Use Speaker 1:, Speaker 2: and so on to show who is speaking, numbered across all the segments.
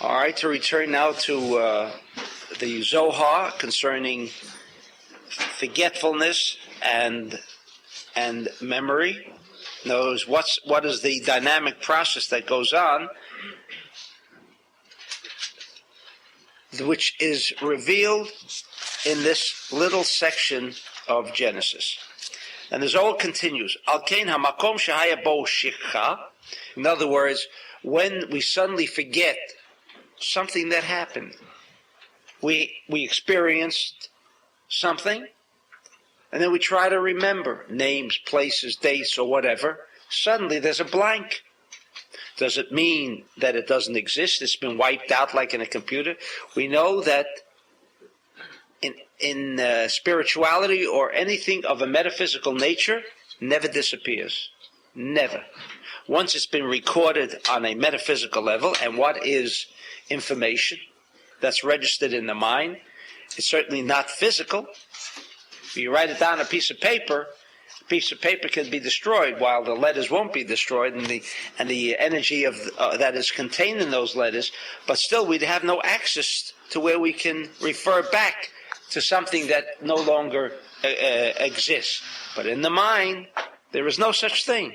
Speaker 1: All right, to return now to the Zohar concerning forgetfulness and memory. Knows what is the dynamic process that goes on, which is revealed in this little section of Genesis. And the Zohar continues, Al-Kain hamakom shehaya bo shikha. In other words, when we suddenly forget something that happened, we experienced something, and then we try to remember names, places, dates, or whatever. Suddenly there's a blank. Does it mean that it doesn't exist? It's been wiped out like in a computer? We know that in spirituality or anything of a metaphysical nature, never disappears. Never. Once it's been recorded on a metaphysical level, and what is information that's registered in the mind, it's certainly not physical. If you write it down on a piece of paper can be destroyed, while the letters won't be destroyed, and the energy of that is contained in those letters. But still, we'd have no access to where we can refer back to something that no longer exists. But in the mind, there is no such thing.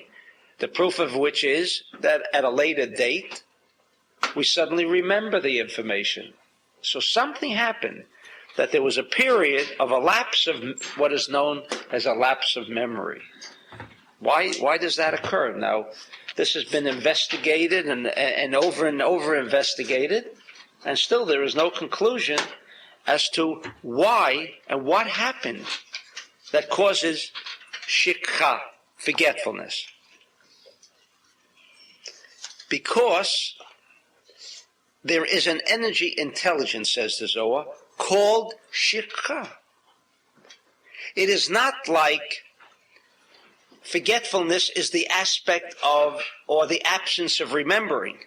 Speaker 1: The proof of which is that at a later date, we suddenly remember the information. So something happened, that there was a period of a lapse of what is known as a lapse of memory. Why does that occur? Now, this has been investigated and over investigated, and still there is no conclusion as to why and what happened that causes shikha, forgetfulness. Because there is an energy intelligence, says the Zohar, called shikha. It is not like forgetfulness is the aspect of or the absence of remembering.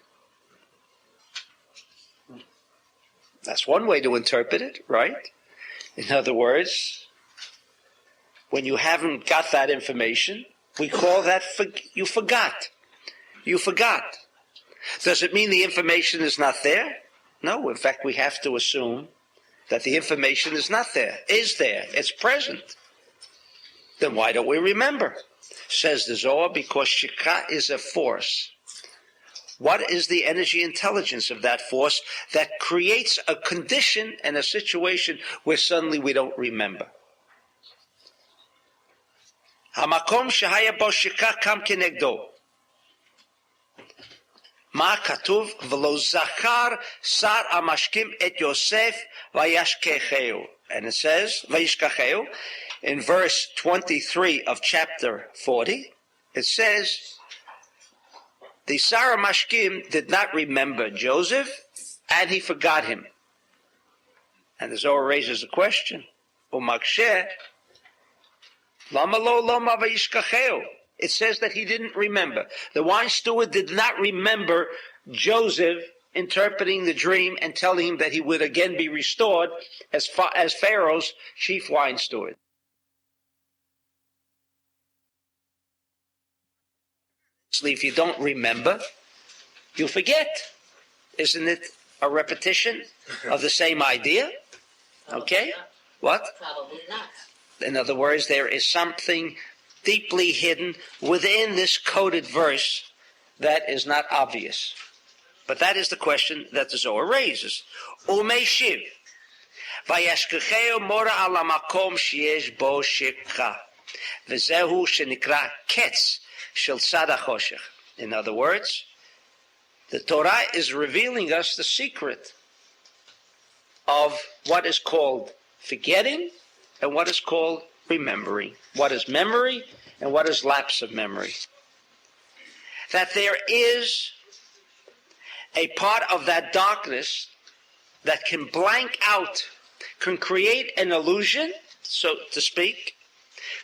Speaker 1: That's one way to interpret it, right? In other words, when you haven't got that information, we call that you forgot. You forgot. Does it mean the information is not there? No, in fact, we have to assume that the information is not there, is there, it's present. Then why don't we remember? Says the Zohar, because shikha is a force. What is the energy intelligence of that force that creates a condition and a situation where suddenly we don't remember? Hamakom shehaya bo shikha kam kenegdo. Ma katuv v'lo zachar sar amashkim et Yosef vayashkecheu. And it says, vayishkacheu, in verse 23 of chapter 40, it says, the Sar Mashkim did not remember Joseph, and he forgot him. And the Zohar raises a question, Umaksheh, lama lo lama vayishkacheu. It says that he didn't remember. The wine steward did not remember Joseph interpreting the dream and telling him that he would again be restored as Pharaoh's chief wine steward. If you don't remember, you forget. Isn't it a repetition of the same idea? Okay? What?
Speaker 2: Probably not.
Speaker 1: In other words, there is something deeply hidden within this coded verse that is not obvious. But that is the question that the Zohar raises. Umei shiv, vayashkecheu mora ala makom sheyesh bo shikha, v'zehu shenikra ketz shel tzad hachoshech. In other words, the Torah is revealing us the secret of what is called forgetting and what is called remembering. What is memory and what is lapse of memory. That there is a part of that darkness that can blank out, can create an illusion, so to speak,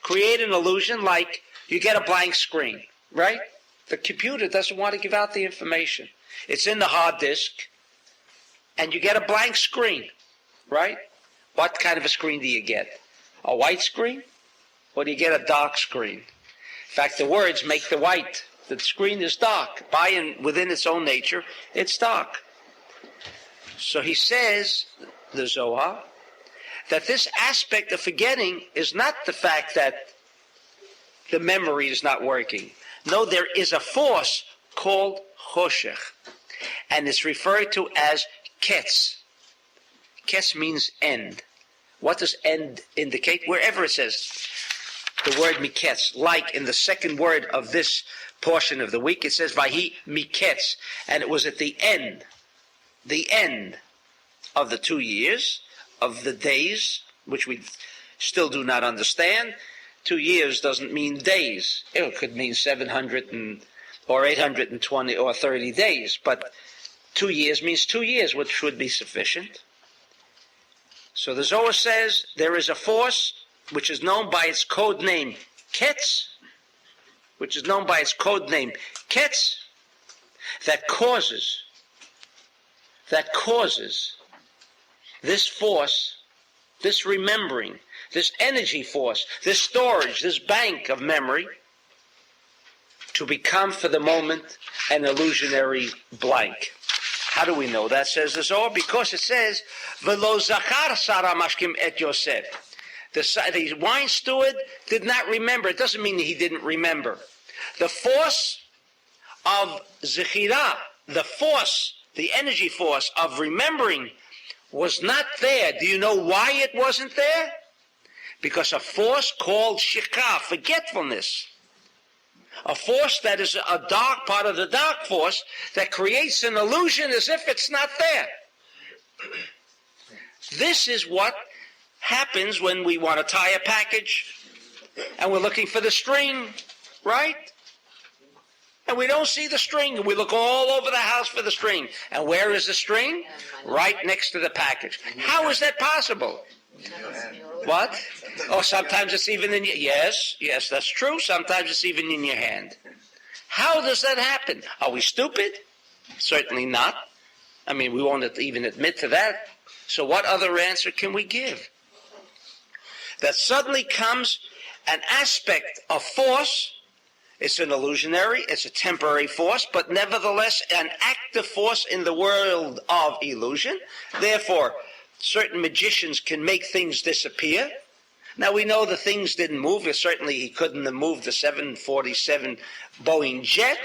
Speaker 1: create an illusion like you get a blank screen, right? The computer doesn't want to give out the information. It's in the hard disk, and you get a blank screen, right? What kind of a screen do you get? A white screen? Or do you get a dark screen? In fact, the words make the white. The screen is dark. By and within its own nature, it's dark. So he says, the Zohar, that this aspect of forgetting is not the fact that the memory is not working. No, there is a force called choshech, and it's referred to as ketz. Ketz means end. What does end indicate? Wherever it says the word miketz, like in the second word of this portion of the week, it says vahi miketz, and it was at the end of the 2 years, of the days, which we still do not understand. 2 years doesn't mean days. It could mean 700 or 820 or 30 days, but 2 years means 2 years, which would be sufficient. So the Zohar says there is a force which is known by its code name Ketz, that causes this force, this remembering, this energy force, this storage, this bank of memory to become for the moment an illusionary blank. How do we know that, says the Zohar? Because it says, V'lo zachar sara mashkim et Yosef. The wine steward did not remember. It doesn't mean that he didn't remember. The force of zechira, the energy force of remembering was not there. Do you know why it wasn't there? Because a force called shikha, forgetfulness, a force that is a dark part of the dark force that creates an illusion as if it's not there. This is what happens when we want to tie a package and we're looking for the string, right? And we don't see the string, and we look all over the house for the string. And where is the string? Right next to the package. How is that possible? What? Oh, sometimes it's even in your... Yes, that's true. Sometimes it's even in your hand. How does that happen? Are we stupid? Certainly not. I mean, we won't even admit to that. So what other answer can we give? That suddenly comes an aspect of force. It's an illusionary, it's a temporary force, but nevertheless an active force in the world of illusion. Therefore, certain magicians can make things disappear. Now we know the things didn't move. Certainly he couldn't have moved the 747 Boeing jet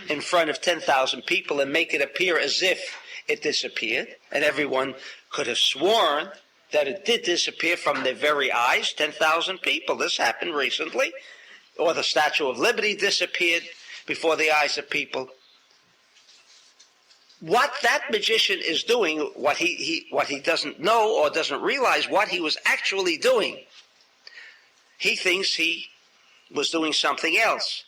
Speaker 1: in front of 10,000 people and make it appear as if it disappeared. And everyone could have sworn that it did disappear from their very eyes, 10,000 people. This happened recently. Or the Statue of Liberty disappeared before the eyes of people. What that magician is doing, what he doesn't know or doesn't realize what he was actually doing. He thinks he was doing something else.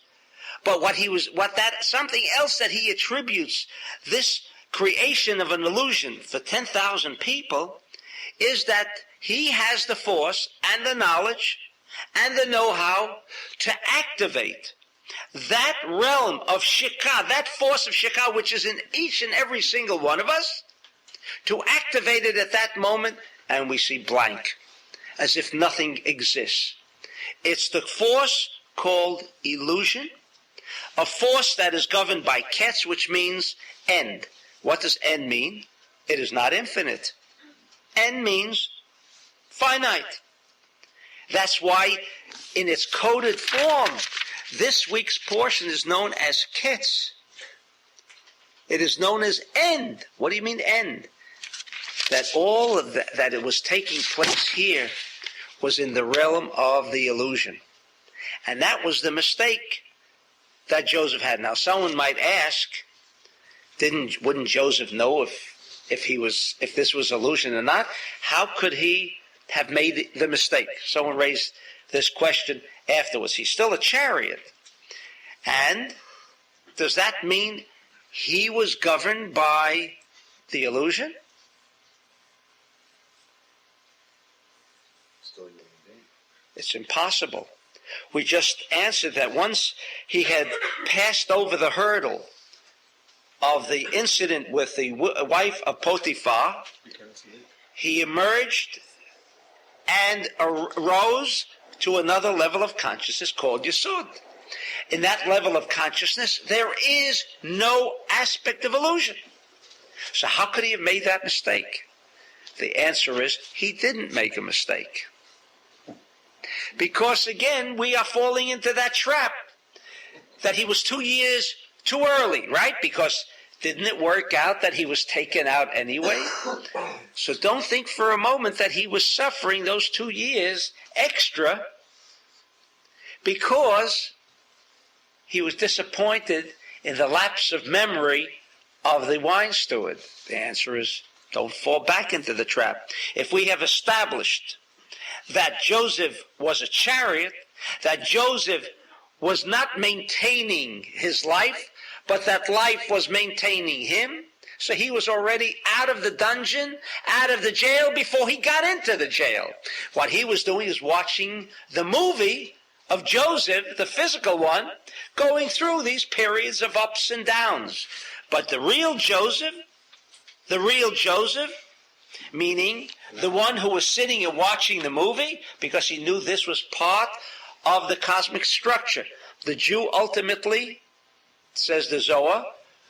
Speaker 1: But that something else that he attributes this creation of an illusion for 10,000 people is that he has the force and the knowledge and the know-how to activate that realm of shikha, that force of shikha which is in each and every single one of us, to activate it at that moment, and we see blank, as if nothing exists. It's the force called illusion, a force that is governed by ketz, which means end. What does end mean? It is not infinite. End means finite. That's why in its coded form, this week's portion is known as ketz. It is known as end. What do you mean end? That all of that it was taking place here was in the realm of the illusion. And that was the mistake that Joseph had. Now someone might ask, wouldn't Joseph know if this was illusion or not? How could he have made the mistake? Someone raised this question afterwards. He's still a chariot. And does that mean he was governed by the illusion? It's impossible. We just answered that once he had passed over the hurdle of the incident with the wife of Potiphar, he emerged and arose to another level of consciousness called Yesod. In that level of consciousness, there is no aspect of illusion. So how could he have made that mistake? The answer is he didn't make a mistake. Because again, we are falling into that trap that he was 2 years too early, right? Because didn't it work out that he was taken out anyway? So don't think for a moment that he was suffering those 2 years extra because he was disappointed in the lapse of memory of the wine steward. The answer is don't fall back into the trap. If we have established that Joseph was a chariot, that Joseph was not maintaining his life, but that life was maintaining him, so he was already out of the dungeon, out of the jail before he got into the jail. What he was doing is watching the movie of Joseph, the physical one, going through these periods of ups and downs. But the real Joseph, meaning the one who was sitting and watching the movie because he knew this was part of the cosmic structure. The Jew ultimately, says the Zohar,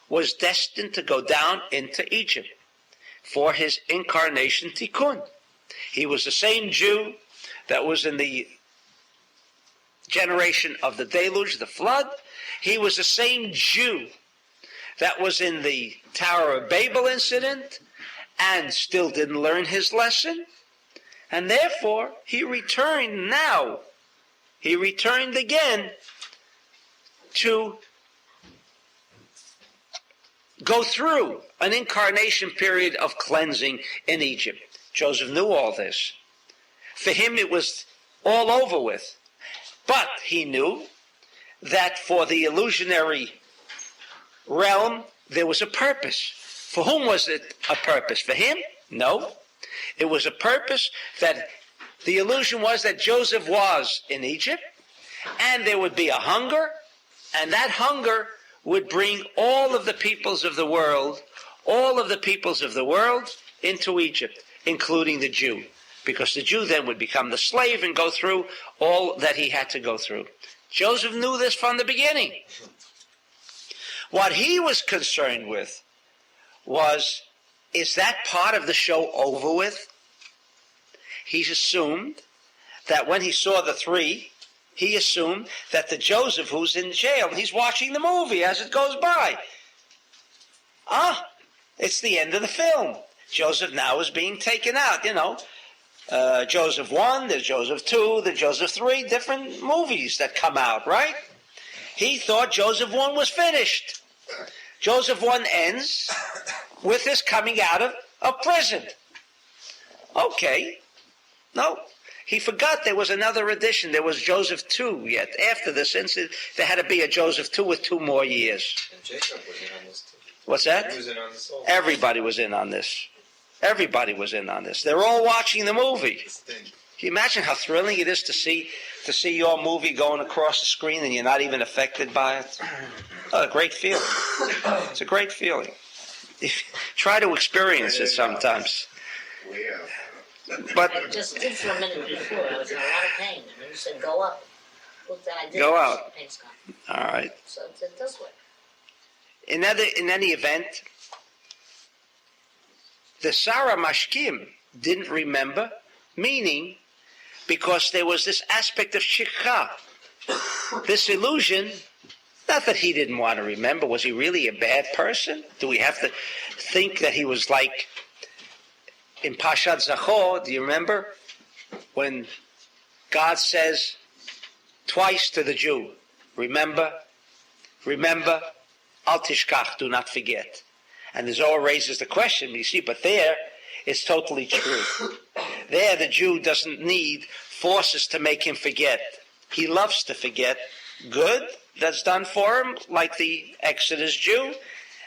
Speaker 1: was destined to go down into Egypt for his incarnation tikkun. He was the same Jew that was in the generation of the deluge, the flood. He was the same Jew that was in the Tower of Babel incident and still didn't learn his lesson. And therefore, he returned now. He returned again to go through an incarnation period of cleansing in Egypt. Joseph knew all this. For him, it was all over with. But he knew that for the illusionary realm, there was a purpose. For whom was it a purpose? For him? No. It was a purpose that the illusion was that Joseph was in Egypt, and there would be a hunger, and that hunger would bring all of the peoples of the world into Egypt, including the Jew. Because the Jew then would become the slave and go through all that he had to go through. Joseph knew this from the beginning. What he was concerned with was, is that part of the show over with? He assumed that when he saw the three, he assumed that the Joseph who's in jail, he's watching the movie as it goes by. It's the end of the film. Joseph now is being taken out, Joseph 1, there's Joseph 2, there's Joseph 3, different movies that come out, right? He thought Joseph 1 was finished. Joseph 1 ends with his coming out of prison. Okay. No. He forgot there was another edition. There was Joseph 2 yet. After this incident, there had to be a Joseph 2 with 2 more years.
Speaker 2: And Jacob was in on this too.
Speaker 1: What's that?
Speaker 2: He was in on this also.
Speaker 1: Everybody was in on this. Everybody was in on this. They're all watching the movie. Can you imagine how thrilling it is to see your movie going across the screen and you're not even affected by it? Oh, a great feeling. It's a great feeling. Try to experience it sometimes. But
Speaker 3: I just did for a minute before. I was in a lot of pain. And then you said, go up. Look, then I did.
Speaker 1: Go out.
Speaker 3: Pain's gone.
Speaker 1: All right.
Speaker 3: So it does work.
Speaker 1: In any event, the Sarah Mashkim didn't remember, meaning because there was this aspect of shikha, this illusion, not that he didn't want to remember. Was he really a bad person? Do we have to think that he was like in Parshat Zohar? Do you remember when God says twice to the Jew, remember, al tishkach, do not forget. And the Zohar raises the question, you see, but there it's totally true. There the Jew doesn't need forces to make him forget. He loves to forget good that's done for him, like the Exodus Jew,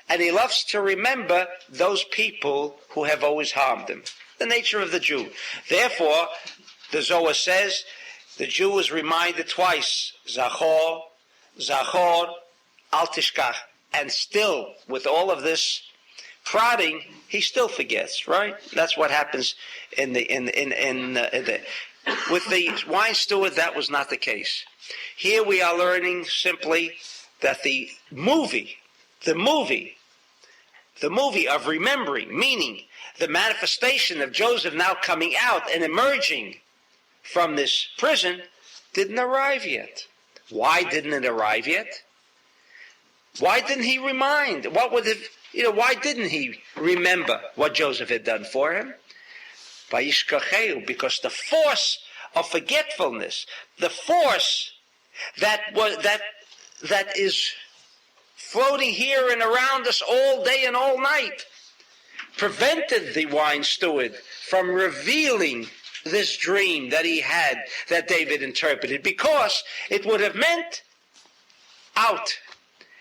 Speaker 1: and he loves to remember those people who have always harmed him. The nature of the Jew. Therefore, the Zohar says, the Jew is reminded twice, Zachor, al tishkach, and still, with all of this prodding, he still forgets, right? That's what happens with the wine steward. That was not the case. Here we are learning simply that the movie the movie of remembering, meaning the manifestation of Joseph now coming out and emerging from this prison, didn't arrive yet. Why didn't it arrive yet? Why didn't he remind? Why didn't he remember what Joseph had done for him? Because the force of forgetfulness, the force that is floating here and around us all day and all night, prevented the wine steward from revealing this dream that he had, that David interpreted, because it would have meant out.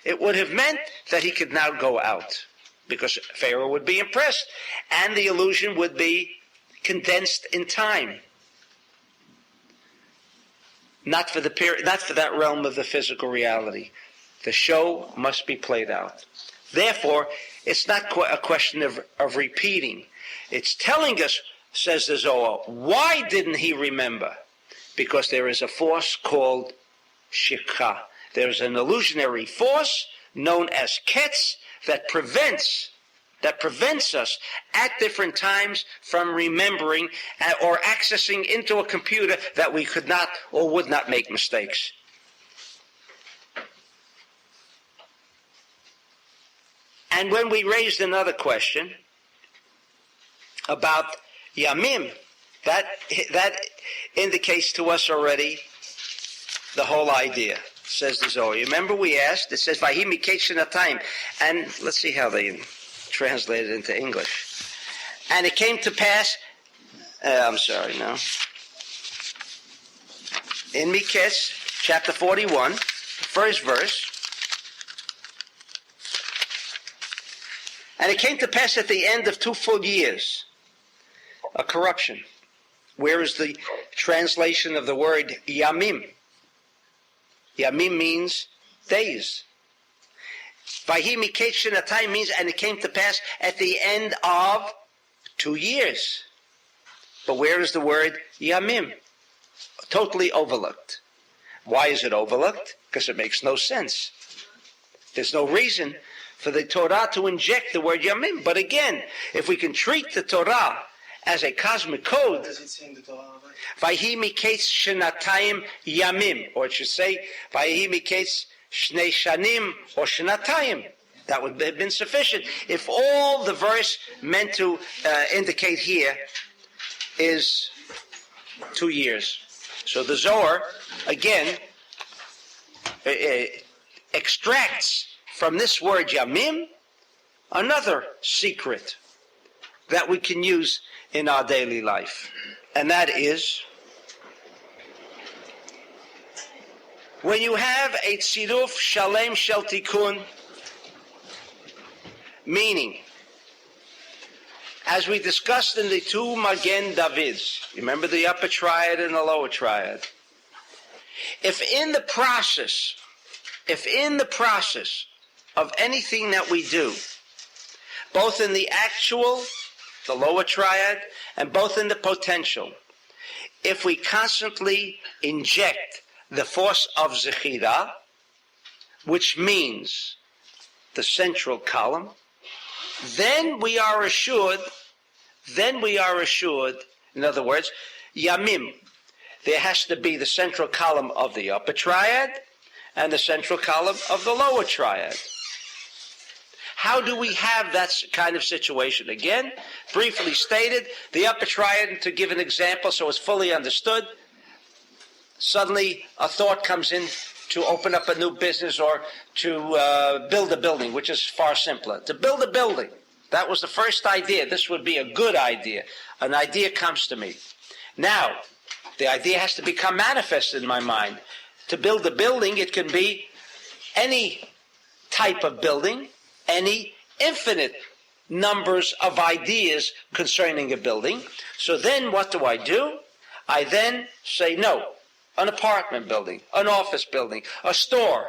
Speaker 1: It would have meant that he could now go out, because Pharaoh would be impressed, and the illusion would be condensed in time. Not for that realm of the physical reality. The show must be played out. Therefore, it's not a question of repeating. It's telling us, says the Zohar, why didn't he remember? Because there is a force called shikha. There is an illusionary force known as ketz that prevents us at different times from remembering or accessing into a computer that we could not or would not make mistakes. And when we raised another question about Yamim, that indicates to us already the whole idea, says the Zohar. You remember we asked, it says, Vahi Miketz Chanukah, and let's see how they translate it into English. And it came to pass, in Miketz, chapter 41, first verse, and it came to pass at the end of 2 full years, a corruption. Where is the translation of the word Yamim? Yamim means days. Vahi Miketz Chanukah means, and it came to pass at the end of 2 years. But where is the word Yamim? Totally overlooked. Why is it overlooked? Because it makes no sense. There's no reason for the Torah to inject the word Yamim. But again, if we can treat the Torah as a cosmic code,
Speaker 2: What does it say in the Torah?
Speaker 1: Vahi Miketz Chanukah Yamim, or it should say Vahi Miketz Shnei Shanim or Shnatayim. That would have been sufficient. If all the verse meant to indicate here is 2 years. So the Zohar, again, extracts from this word Yamim another secret that we can use in our daily life. And that is, when you have a tziruf shalem shel tikun, meaning, as we discussed in the 2 Magen Davids, remember the upper triad and the lower triad, if in the process of anything that we do, both in the actual, the lower triad, and both in the potential, if we constantly inject the force of Zechira, which means the central column, then we are assured, in other words, Yamim, there has to be the central column of the upper triad and the central column of the lower triad. How do we have that kind of situation? Again, briefly stated, the upper triad, to give an example so it's fully understood, suddenly a thought comes in to open up a new business or to build a building, which is far simpler. To build a building, that was the first idea. This would be a good idea. An idea comes to me. Now, the idea has to become manifest in my mind. To build a building, it can be any type of building, any infinite numbers of ideas concerning a building. So then what do? I then say, no, an apartment building, an office building, a store,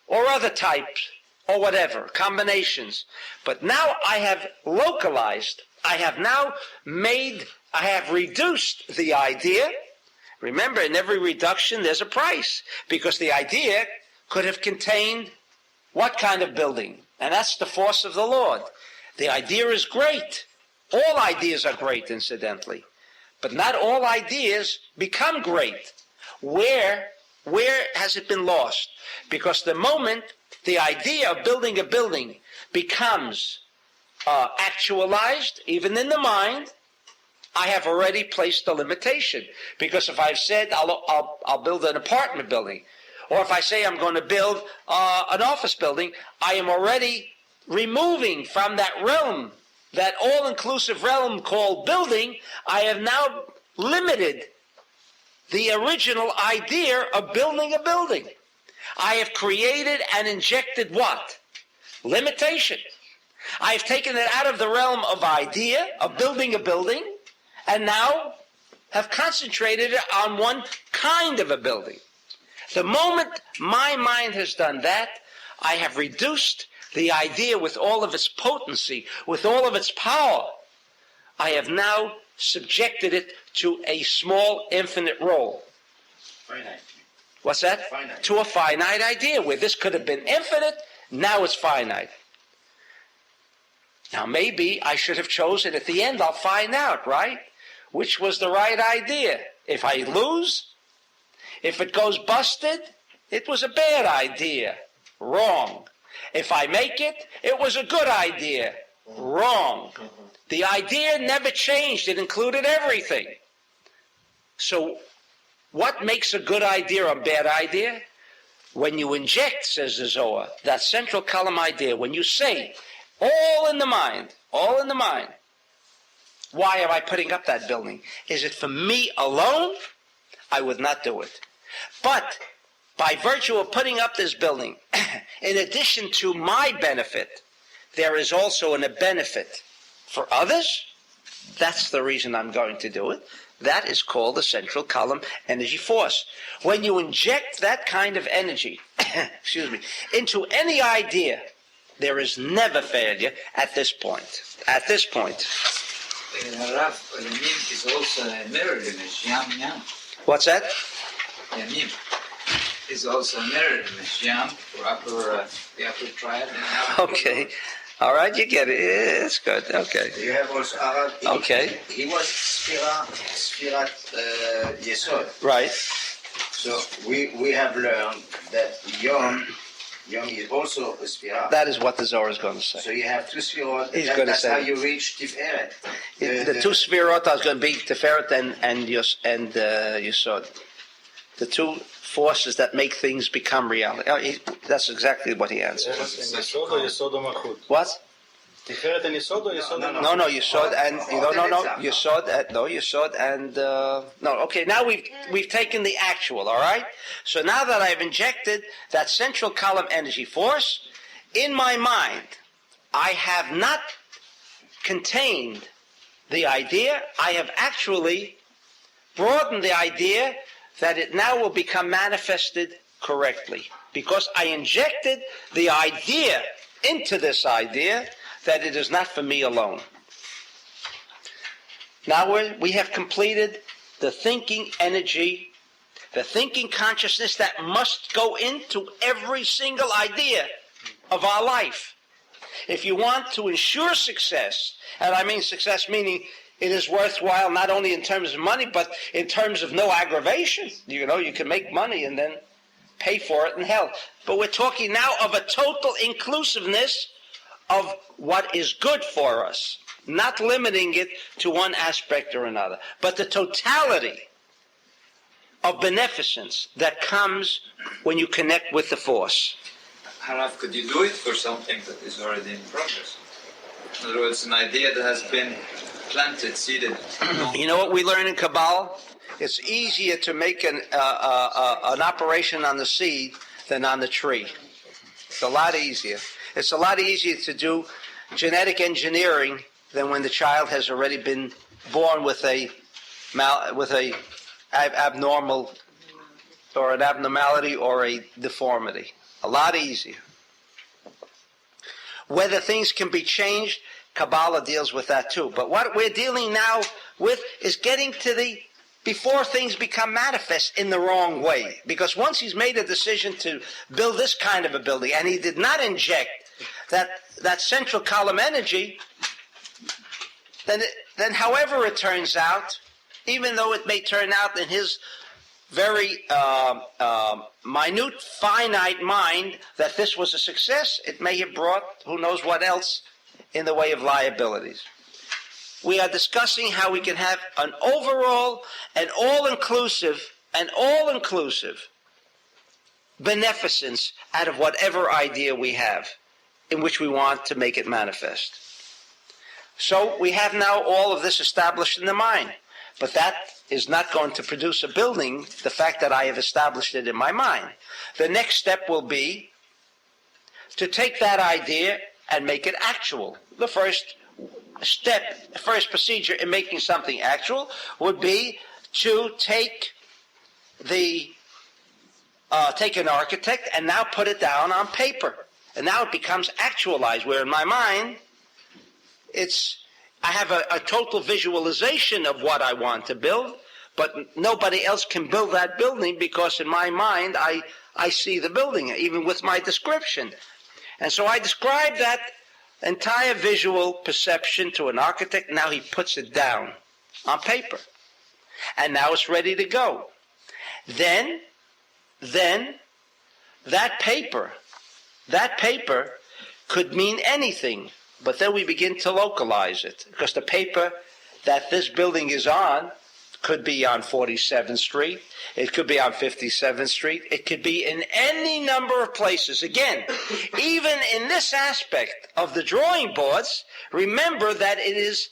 Speaker 1: or other types, or whatever, combinations. But now I have localized, I have reduced the idea. Remember, in every reduction there's a price, because the idea could have contained what kind of building? And that's the force of the Lord. The idea is great. All ideas are great, incidentally. But not all ideas become great. Where has it been lost? Because the moment the idea of building a building becomes actualized, even in the mind, I have already placed a limitation. Because if I've said I'll build an apartment building, or if I say I'm going to build an office building, I am already removing from that realm, that all-inclusive realm called building, I have now limited the original idea of building a building. I have created and injected what? Limitation. I have taken it out of the realm of idea, of building a building, and now have concentrated it on one kind of a building. The moment my mind has done that, I have reduced the idea with all of its potency, with all of its power. I have now subjected it to a small, infinite role.
Speaker 2: Finite.
Speaker 1: What's that?
Speaker 2: Finite.
Speaker 1: To a finite idea, where this could have been infinite, now it's finite. Now maybe I should have chosen, at the end I'll find out, right? Which was the right idea. If I lose, if it goes busted, it was a bad idea. Wrong. If I make it, it was a good idea. Wrong. The idea never changed. It included everything. So what makes a good idea a bad idea? When you inject, says the Zohar, that central column idea, when you say, all in the mind, all in the mind, why am I putting up that building? Is it for me alone? I would not do it. But by virtue of putting up this building, in addition to my benefit, there is also a benefit for others. That's the reason I'm going to do it. That is called the central column energy force. When you inject that kind of energy, into any idea, there is never failure at this point. At this point.
Speaker 4: Rav, Yamim is also a mirror image. Yam.
Speaker 1: What's that?
Speaker 4: Yamim is also a mirror image. Yam for the upper triad.
Speaker 1: Okay. All right, you get it. Yeah, it's good. Okay.
Speaker 5: You have also Arav.
Speaker 1: Okay.
Speaker 5: He was Sfirat Yesod.
Speaker 1: Right.
Speaker 5: So we have learned that Yom is also a Sfirat.
Speaker 1: That is what the Zohar is going to say.
Speaker 5: So you have two Sfirot.
Speaker 1: He's going to
Speaker 5: That's
Speaker 1: say
Speaker 5: how you reach Tiferet.
Speaker 1: the two Sfirot are going to be Tiferet and Yesod. The two forces that make things become reality. That's exactly what he answered.
Speaker 2: יסוד או יסוד או מלכות?
Speaker 1: What?
Speaker 2: תפארת אין יסוד או יסוד?
Speaker 1: No, Yesod and Yesod and no. Okay, now we've taken the actual. All right. So now that I've injected that central column energy force in my mind, I have not contained the idea. I have actually broadened the idea that it now will become manifested correctly, because I injected the idea into this idea that it is not for me alone. Now we have completed the thinking energy, the thinking consciousness that must go into every single idea of our life. If you want to ensure success, and I mean success meaning it is worthwhile not only in terms of money, but in terms of no aggravation. You know, you can make money and then pay for it in hell. But we're talking now of a total inclusiveness of what is good for us, not limiting it to one aspect or another, but the totality of beneficence that comes when you connect with the force.
Speaker 4: Rav, could you do it for something that is already in progress? In other words, an idea that has been planted, seeded.
Speaker 1: You know what we learn in Kabbalah? It's easier to make an operation on the seed than on the tree. It's a lot easier. It's a lot easier to do genetic engineering than when the child has already been born with a abnormal or an abnormality or a deformity. A lot easier. Whether things can be changed, Kabbalah deals with that too. But what we're dealing now with is getting to the before things become manifest in the wrong way. Because once he's made a decision to build this kind of a building, and he did not inject that central column energy, then however it turns out, even though it may turn out in his very minute, finite mind that this was a success, it may have brought who knows what else in the way of liabilities. We are discussing how we can have an overall and all-inclusive beneficence out of whatever idea we have in which we want to make it manifest. So we have now all of this established in the mind, but that is not going to produce a building, the fact that I have established it in my mind. The next step will be to take that idea and make it actual. The first step, the first procedure in making something actual would be to take an architect and now put it down on paper. And now it becomes actualized, where in my mind, I have a total visualization of what I want to build, but nobody else can build that building because in my mind I see the building, even with my description. And so I describe that entire visual perception to an architect. Now he puts it down on paper. And now it's ready to go. Then that paper could mean anything. But then we begin to localize it, because the paper that this building is on could be on 47th Street, it could be on 57th Street, it could be in any number of places. Again, even in this aspect of the drawing boards, remember that it is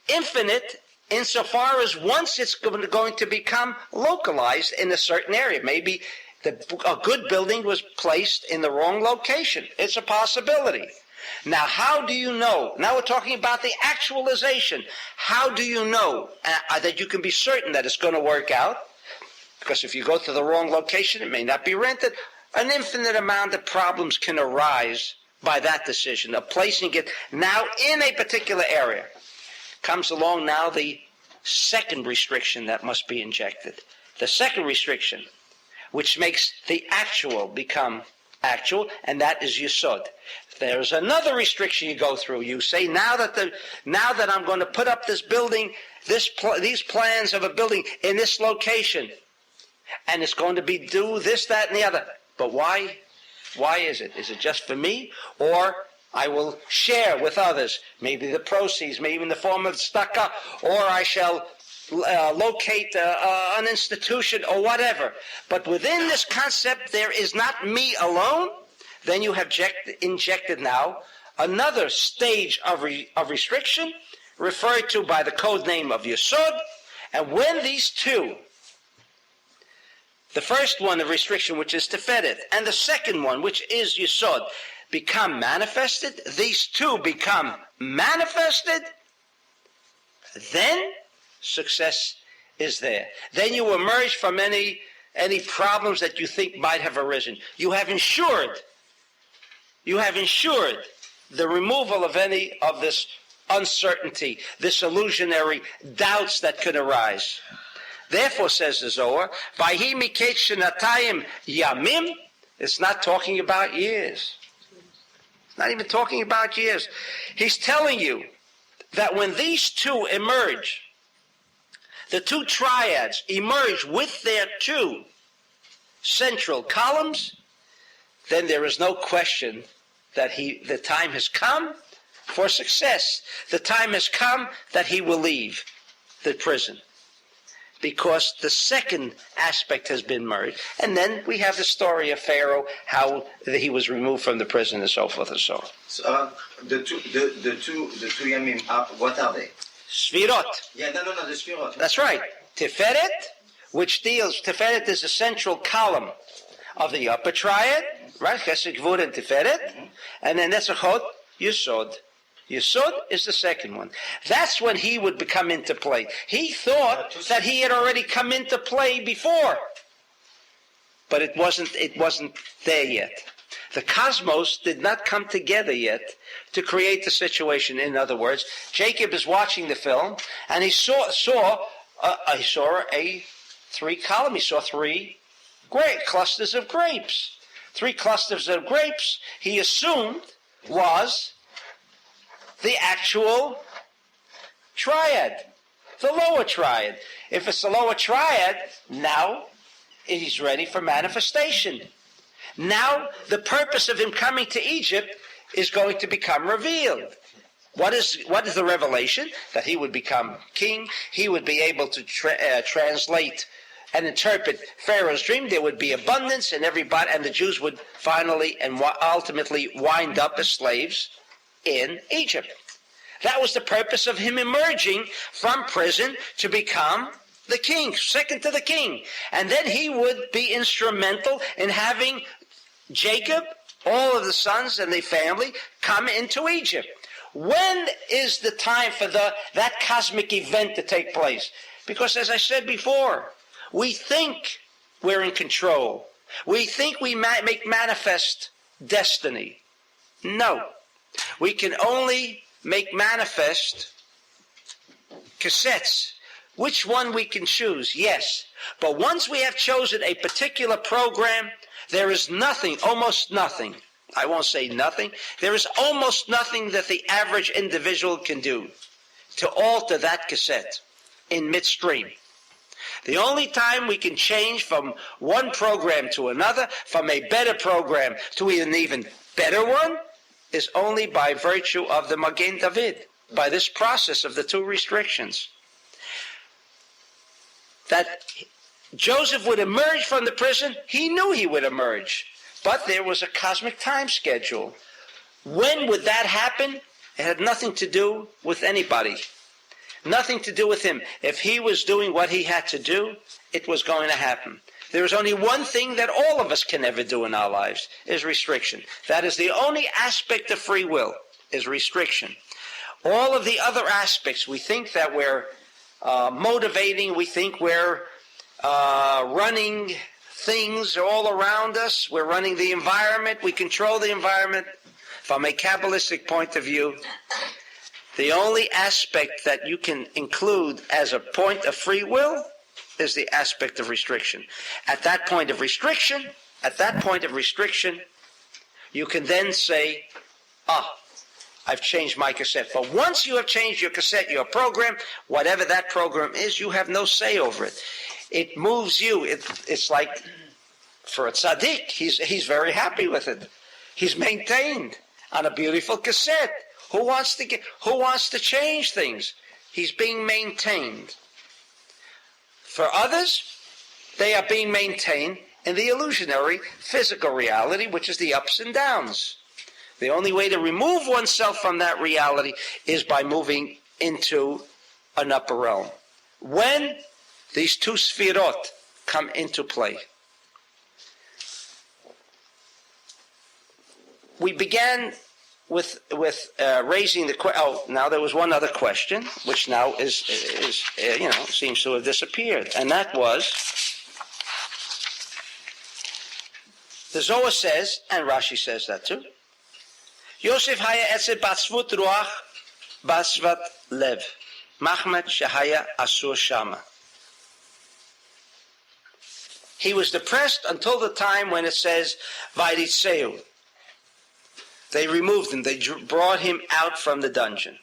Speaker 1: infinite insofar as once it's going to become localized in a certain area. Maybe a good building was placed in the wrong location. It's a possibility. Now, how do you know? Now we're talking about the actualization. How do you know that you can be certain that it's going to work out? Because if you go to the wrong location, it may not be rented. An infinite amount of problems can arise by that decision of placing it now in a particular area. Comes along now the second restriction that must be injected. The second restriction, which makes the actual become actual, and that is yesod. There's another restriction you go through. You say, now that I'm going to put up this building, these plans of a building in this location, and it's going to be do this, that, and the other. But why? Why is it? Is it just for me? Or I will share with others, maybe the proceeds, maybe in the form of tzedakah, or I shall locate an institution or whatever. But within this concept, there is not me alone. Then you have injected now another stage of restriction, referred to by the code name of Yesod. And when these two, the first one of restriction, which is Teferet, and the second one, which is Yesod, become manifested, these two become manifested, then success is there. Then you emerge from any problems that you think might have arisen. You have ensured the removal of any of this uncertainty, this illusionary doubts that could arise. Therefore, says the Zohar, Vayhi Miketz Chanukah Yamim, it's not talking about years. It's not even talking about years. He's telling you that when these two emerge, the two triads emerge with their two central columns, then there is no question that the time has come for success. The time has come that he will leave the prison, because the second aspect has been merged. And then we have the story of Pharaoh, how he was removed from the prison, and so forth and so on.
Speaker 5: So, the two yamim, what are they?
Speaker 1: Sfirot.
Speaker 5: Yeah, no, the Sfirot.
Speaker 1: That's right. Tiferet, Tiferet is the central column of the upper triad, right? Chesed, Gvur, and Tiferet. And then Netzachot, Yesod. Yesod is the second one. That's when he would come into play. He thought that he had already come into play before, but it wasn't there yet. The cosmos did not come together yet to create the situation. In other words, Jacob is watching the film, and he saw I saw a 3-column. He saw 3 clusters of grapes. 3 clusters of grapes, he assumed, was the actual triad, the lower triad. If it's the lower triad, now he's ready for manifestation. Now the purpose of him coming to Egypt is going to become revealed. What is the revelation? That he would become king. He would be able to translate and interpret Pharaoh's dream. There would be abundance, and everybody, and the Jews would finally and ultimately wind up as slaves in Egypt. That was the purpose of him emerging from prison to become the king, second to the king. And then he would be instrumental in having Jacob, all of the sons and the family, come into Egypt. When is the time for that cosmic event to take place? Because as I said before, we think we're in control. We think we make manifest destiny. No. We can only make manifest cassettes. Which one we can choose, yes. But once we have chosen a particular program, there is nothing, almost nothing, I won't say nothing, there is almost nothing that the average individual can do to alter that cassette in midstream. The only time we can change from one program to another, from a better program to an even better one, is only by virtue of the Magen David, by this process of the 2 restrictions. That Joseph would emerge from the prison, he knew he would emerge. But there was a cosmic time schedule. When would that happen? It had nothing to do with anybody. Nothing to do with him. If he was doing what he had to do, it was going to happen. There is only one thing that all of us can ever do in our lives, is restriction. That is the only aspect of free will, is restriction. All of the other aspects, we think that we're motivating, we think we're running things all around us, we're running the environment, we control the environment. From a Kabbalistic point of view, the only aspect that you can include as a point of free will is the aspect of restriction. At that point of restriction, you can then say, I've changed my cassette. But once you have changed your cassette, your program, whatever that program is, you have no say over it. It moves you. It's like, for a tzaddik, he's very happy with it. He's maintained on a beautiful cassette. Who wants to change things? He's being maintained. For others, they are being maintained in the illusionary physical reality, which is the ups and downs. The only way to remove oneself from that reality is by moving into an upper realm. When these 2 sfirot come into play. We began with raising the question. Now there was one other question, which now is seems to have disappeared, and that was, the Zohar says, and Rashi says that too, Yosef haya etzet batzvut ruach basvat lev, machmet shehaya asur shama. He was depressed until the time when it says, Vayritzeu. They removed him. They brought him out from the dungeon.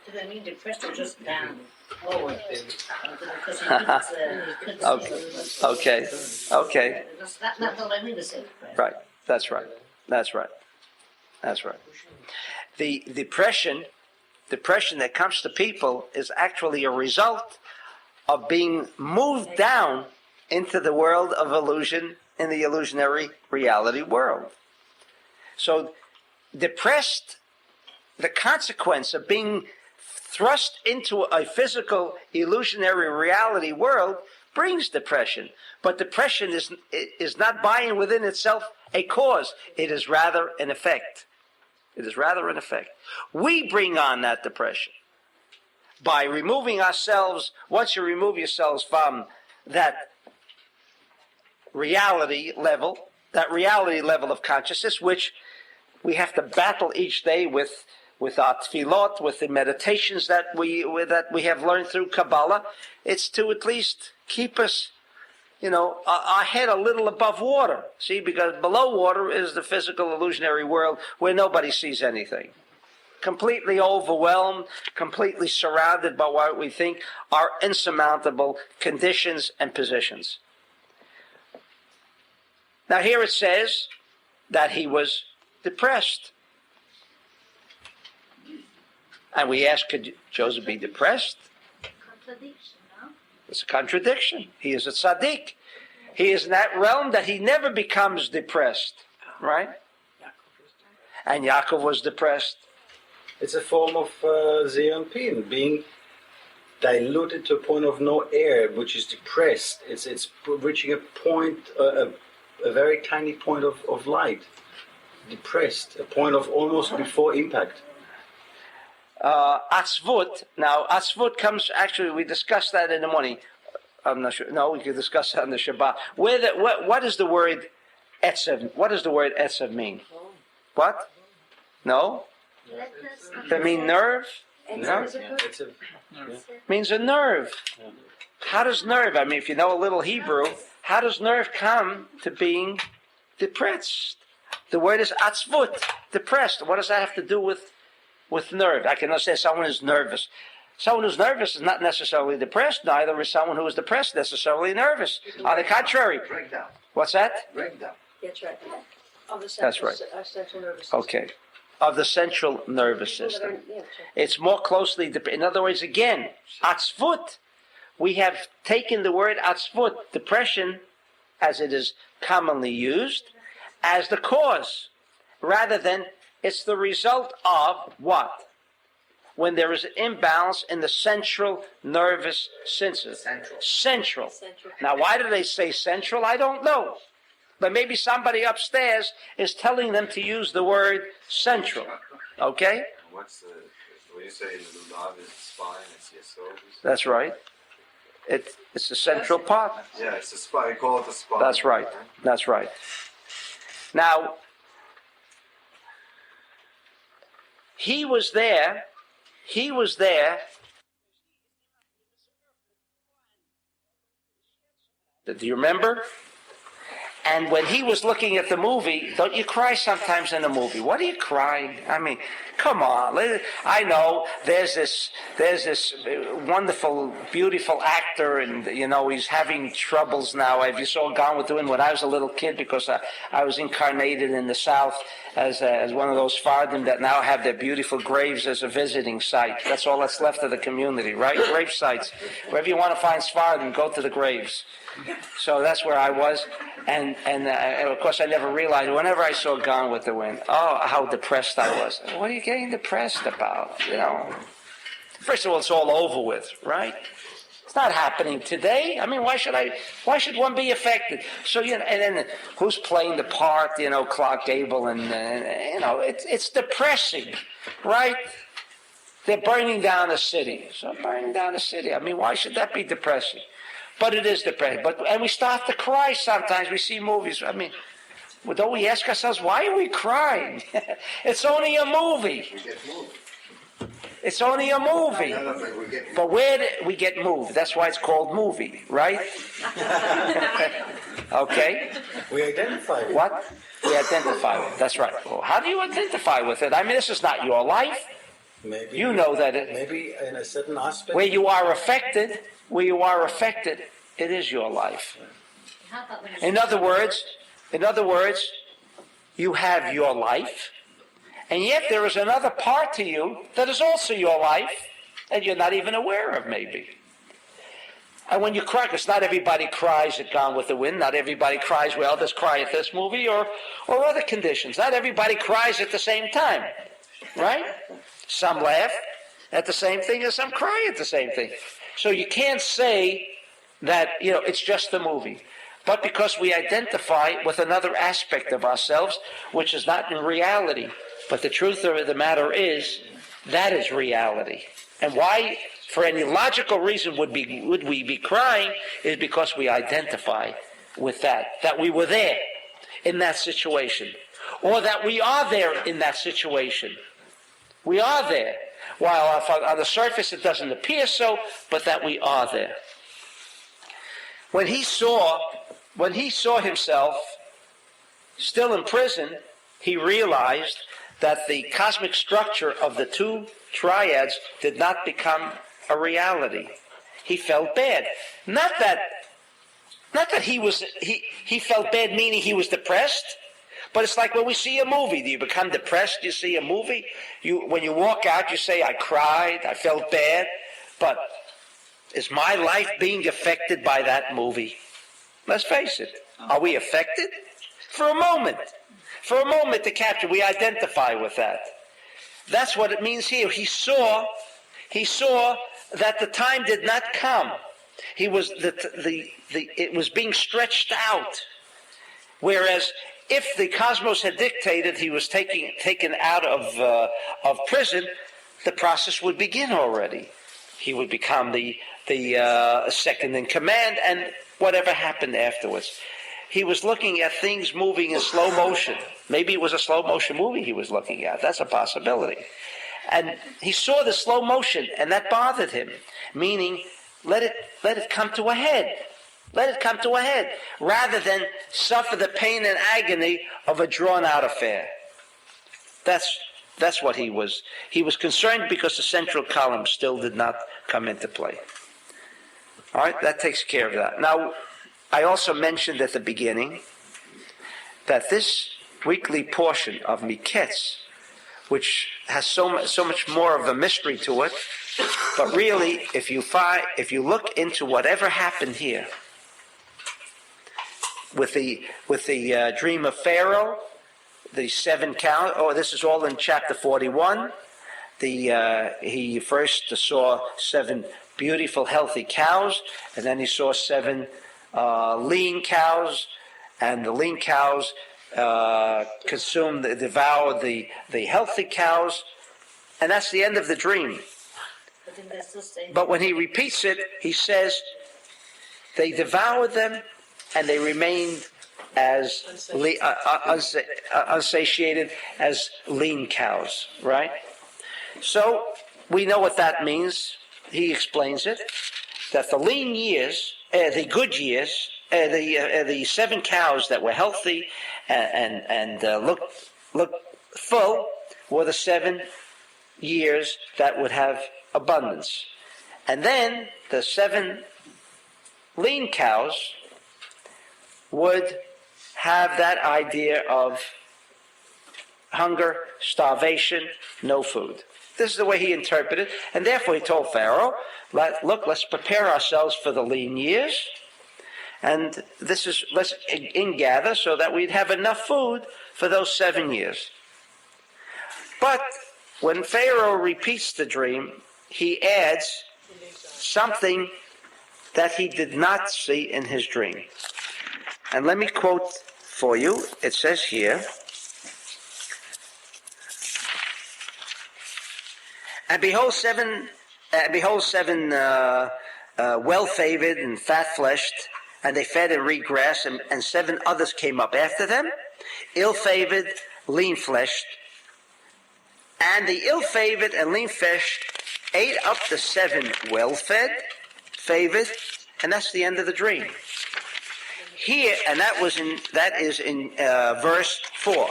Speaker 3: Did I mean depressed or just down? Forward.
Speaker 1: Okay.
Speaker 3: That's not what I mean to say.
Speaker 1: Right. That's right. The depression that comes to people is actually a result of being moved down into the world of illusion, in the illusionary reality world. So depressed, the consequence of being thrust into a physical illusionary reality world brings depression. But depression is not by and within itself a cause. It is rather an effect. We bring on that depression by removing ourselves. Once you remove yourselves from that reality level of consciousness, which we have to battle each day with our tefillot, with the meditations that we have learned through Kabbalah. It's to at least keep us, our head a little above water. See, because below water is the physical illusionary world where nobody sees anything. Completely overwhelmed, completely surrounded by what we think are insurmountable conditions and positions. Now here it says that he was depressed. And we ask, could Joseph be depressed?
Speaker 3: Contradiction, no?
Speaker 1: It's a contradiction. He is a tzaddik. He is in that realm that he never becomes depressed, right? And Yaakov was depressed.
Speaker 2: It's a form of Zeonpin, being diluted to a point of no air, which is depressed. It's reaching a point, a very tiny point of light. Depressed, a point of almost before impact.
Speaker 1: Atzvut. Now, Atzvut comes, actually, we discussed that in the morning. I'm not sure. No, we could discuss that on the Shabbat. What is the word etzev? What does the word etzev mean? What? No? Does it mean nerve? No?
Speaker 2: It's a,
Speaker 1: Means a nerve. How does nerve, I mean, if you know a little Hebrew, how does nerve come to being depressed? The word is atzvut, depressed. What does that have to do with nerve? I cannot say someone is nervous. Someone who's nervous is not necessarily depressed, neither is someone who is depressed necessarily nervous. On the contrary.
Speaker 5: Breakdown.
Speaker 1: What's that?
Speaker 5: Breakdown.
Speaker 6: That's right. Of the
Speaker 1: That's right.
Speaker 6: central nervous system.
Speaker 1: Okay. Of the central nervous system. It's more closely, in other words, again, atzvut. We have taken the word atzvut, depression, as it is commonly used, as the cause, rather than it's the result of what? When there is an imbalance in the central nervous system. Central. Now, why do they say central? I don't know. But maybe somebody upstairs is telling them to use the word central. Okay?
Speaker 7: What's the, when you say lulav is spine, it's yesod?
Speaker 1: That's right. It's the central part.
Speaker 7: Yeah, it's the spine. Call it the spine.
Speaker 1: That's right. That's right. Now, he was there. Do you remember? And when he was looking at the movie, don't you cry sometimes in a movie? What are you crying? I mean, come on. I know there's this wonderful, beautiful actor, and he's having troubles now. If you saw Gone with the Wind when I was a little kid, because I was incarnated in the South as one of those Fardim that now have their beautiful graves as a visiting site. That's all that's left of the community, right? Grave sites. Wherever you want to find Fardim, go to the graves. So that's where I was, and of course I never realized, whenever I saw Gone with the Wind, how depressed I was. What are you getting depressed about? First of all, it's all over with, right? It's not happening today. I mean, why should one be affected? So, and then who's playing the part, Clark Gable, and it's depressing, right? They're burning down the city. So burning down the city, I mean, why should that be depressing? But it is depressing. And we start to cry sometimes. We see movies. I mean, don't we ask ourselves, why are we crying? It's only a movie.
Speaker 5: We get moved.
Speaker 1: It's only a movie.
Speaker 5: No, but we get
Speaker 1: But where do we get moved? That's why it's called movie, right? Okay?
Speaker 2: we identify with
Speaker 1: What? We identify with it. That's right. Well, how do you identify with it? I mean, this is not your life.
Speaker 2: maybe
Speaker 1: You know that
Speaker 2: maybe in a certain aspect.
Speaker 1: where you are affected, it is your life.
Speaker 3: How about when
Speaker 1: In other words, you have your life, and yet there is another part to you that is also your life, and you're not even aware of, maybe. And when you cry, because not everybody cries at Gone with the Wind, not everybody cries, well, let's cry at this movie, or other conditions. Not everybody cries at the same time, right? Some laugh at the same thing, and some cry at the same thing. So you can't say that, it's just a movie. But because we identify with another aspect of ourselves, which is not in reality. But the truth of the matter is, that is reality. And why, for any logical reason, would we be crying, is because we identify with that we were there in that situation. or that we are there in that situation. We are there. While on the surface it doesn't appear so, but that we are there. When he saw himself still in prison, he realized that the cosmic structure of the two triads did not become a reality. He felt bad. Not that he felt bad, meaning he was depressed. But it's like when we see a movie. Do you become depressed? You see a movie? When you walk out, you say, I cried, I felt bad. But is my life being affected by that movie? Let's face it. Are we affected? For a moment. For a moment to capture, we identify with that. That's what it means here. He saw that the time did not come. It was being stretched out. Whereas if the cosmos had dictated he was taken out of prison, the process would begin already. He would become the second in command, and whatever happened afterwards. He was looking at things moving in slow motion. Maybe it was a slow motion movie he was looking at. That's a possibility. And he saw the slow motion, and that bothered him. Meaning, let it come to a head. Let it come to a head, rather than suffer the pain and agony of a drawn-out affair. That's what he was. He was concerned because the central column still did not come into play. All right, that takes care of that. Now, I also mentioned at the beginning that this weekly portion of Miketz, which has so much more of a mystery to it, but really, if you look into whatever happened here, with the dream of Pharaoh, the 7 cows. Oh, this is all in chapter 41. He first saw 7 beautiful, healthy cows, and then he saw 7 lean cows, and the lean cows devoured the healthy cows, and that's the end of the dream. But when he repeats it, he says, they devoured them, and they remained as unsatiated as lean cows, right? So we know what that means. He explains it, that the lean years, the good years, the 7 cows that were healthy and looked full were the 7 years that would have abundance. And then the 7 lean cows would have that idea of hunger, starvation, no food. This is the way he interpreted, and therefore he told Pharaoh, let's prepare ourselves for the lean years, and let's ingather so that we'd have enough food for those 7 years. But when Pharaoh repeats the dream, he adds something that he did not see in his dream. And let me quote for you. It says here, and behold, seven well-favored and fat-fleshed, and they fed and reed grass, and 7 others came up after them, ill-favored, lean-fleshed, and the ill-favored and lean-fleshed ate up the 7 well-fed, favored, and that's the end of the dream. Here, and that is in verse 4.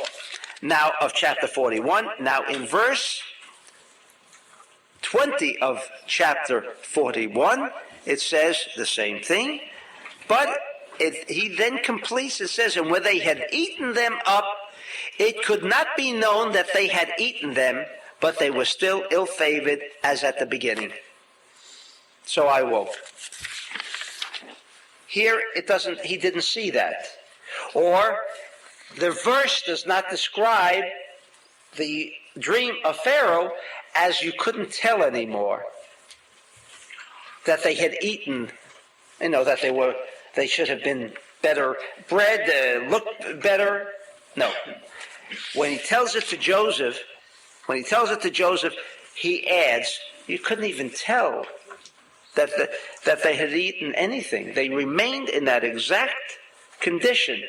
Speaker 1: Now of chapter 41. Now in verse 20 of chapter 41, it says the same thing, but he then completes. It says, and when they had eaten them up, it could not be known that they had eaten them, but they were still ill-favored as at the beginning. So I woke. Here he didn't see that. Or the verse does not describe the dream of Pharaoh as you couldn't tell anymore that they had eaten, that they should have been better bred, looked better. No. When he tells it to Joseph, he adds, you couldn't even tell that they had eaten anything. They remained in that exact condition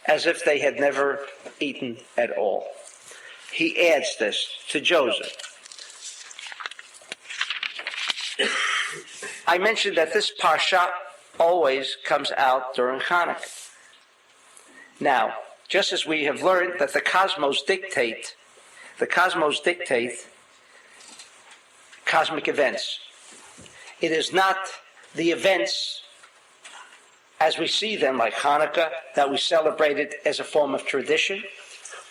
Speaker 1: as if they had never eaten at all. He adds this to Joseph. I mentioned that this parsha always comes out during Chanukah. Now, just as we have learned that the cosmos dictate cosmic events. It is not the events as we see them, like Hanukkah, that we celebrate it as a form of tradition,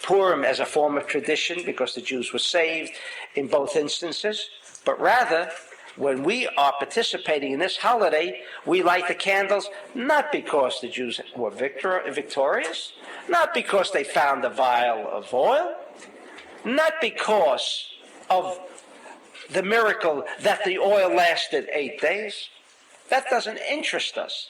Speaker 1: Purim as a form of tradition because the Jews were saved in both instances, but rather, when we are participating in this holiday, we light the candles not because the Jews were victorious, not because they found a vial of oil, not because of the miracle that the oil lasted 8 days. That doesn't interest us.